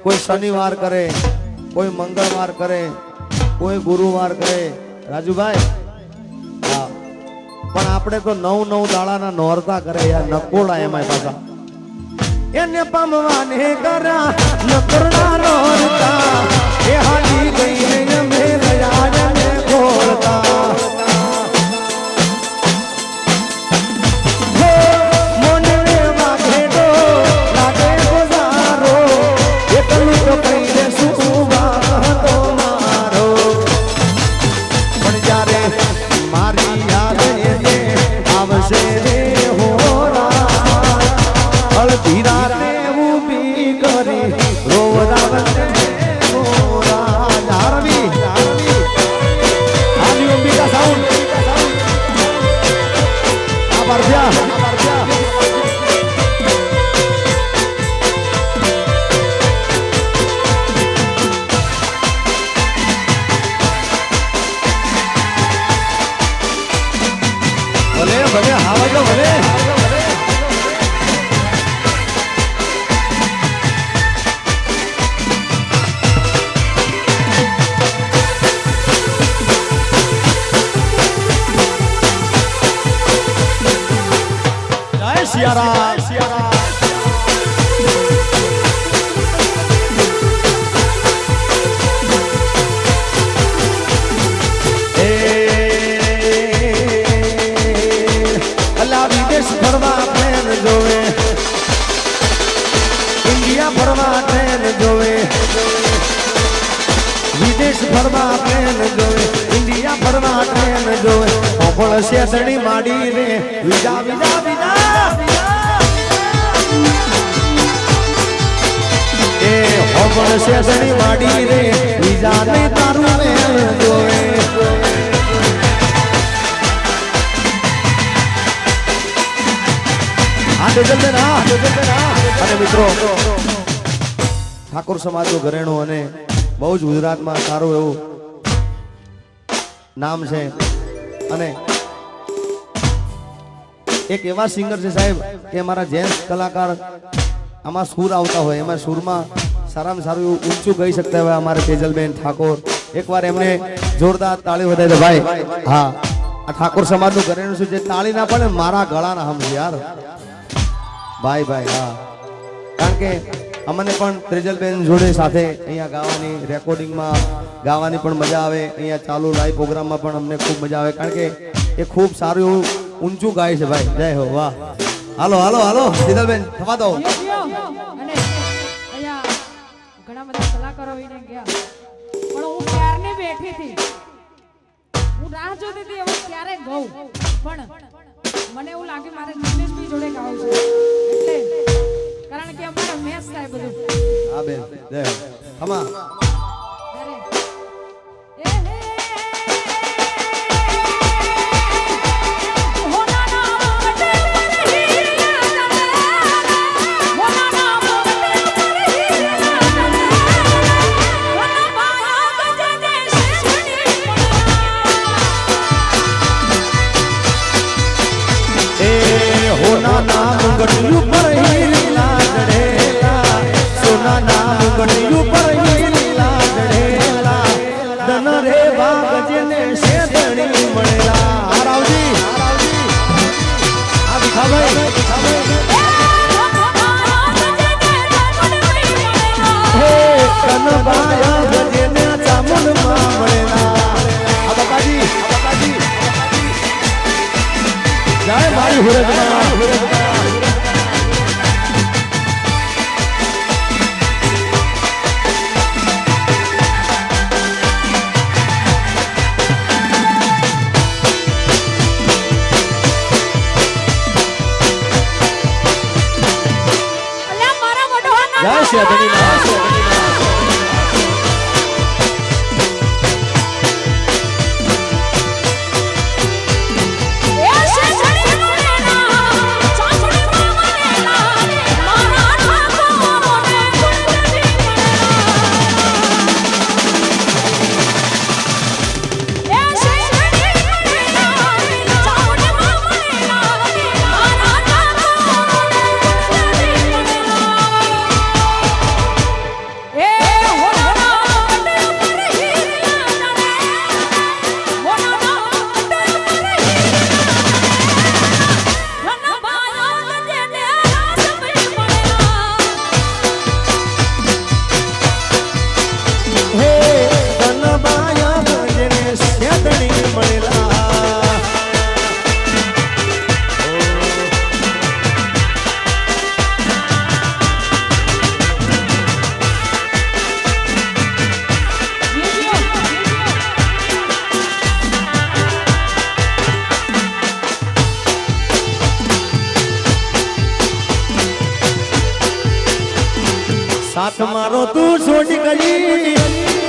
કોઈ શનિવાર કરે, કોઈ મંગળવાર કરે, કોઈ ગુરુવાર કરે. રાજુભાઈ હા, પણ આપણે તો 9 દાડાના નોરતા કરે યાર, નકોડા એમાં પાછા એને પામવાને કરા નકોડા નોરતા એ હાલી ગઈને અમે લયાને ખોલતા. શેતણી માડી રે વિજા વિજા વિજા એ હોબળ શેતણી માડી રે વિજા ને તારું મેલ જોવે. અને મિત્રો ઠાકોર સમાજનું ઘરેણું અને બહુ જ ગુજરાતમાં સારું એવું નામ છે. અને એક એવા સિંગર છે સાહેબ કે અમારા જેન્ટ્સ કલાકાર આમાં સૂર આવતા હોય, એમાં સૂરમાં સારામાં સારું એવું ઊંચું ગાઈ શકતા હોય અમારે તેજલબેન ઠાકોર. એકવાર એમને જોરદાર તાળી વધારે ભાઈ. હા, આ ઠાકોર સમાજનું ઘરેણું છે, જે તાળી ના પડે મારા ગળાના હમ છે યાર ભાઈ ભાઈ. હા, કારણ કે અમને પણ તેજલબેન જોડે સાથે અહીંયા ગાવાની, રેકોર્ડિંગમાં ગાવાની પણ મજા આવે, અહીંયા ચાલુ લાઈવ પ્રોગ્રામમાં પણ અમને ખૂબ મજા આવે, કારણ કે એ ખૂબ સારું એવું ઊંચું ગાય છે ભાઈ. જય હો, વાહ. હાલો હાલો હાલો તેજલબેન થવા દો. અને અહીંયા ઘણા બધા કલાકારો આવીને ગયા, પણ હું ક્યારની બેઠી હતી, હું રાહ જોતી હતી હવે ક્યારે ગાઉં, પણ મને એવું લાગે મારે દિનેશભાઈ જોડે ગાવું છે, એટલે કારણ કે અમારા મેચ થાય બધું. હા બેન, જય હો. હમા ગણ્યું પર હીલા ચઢેલા, સોના નામ ગણ્યું પર હીલા ચઢેલા, ધન રે વાગ જેને શેતણી મળેલા. આરાવજી આ ભીખાભાઈ હે કનભાયા જેને ચામુંડમાં મળેલા. આ બાપાજી જય મારી હુરજમાં. જય શ્રી સાથ મારો તું છોડી ગઈ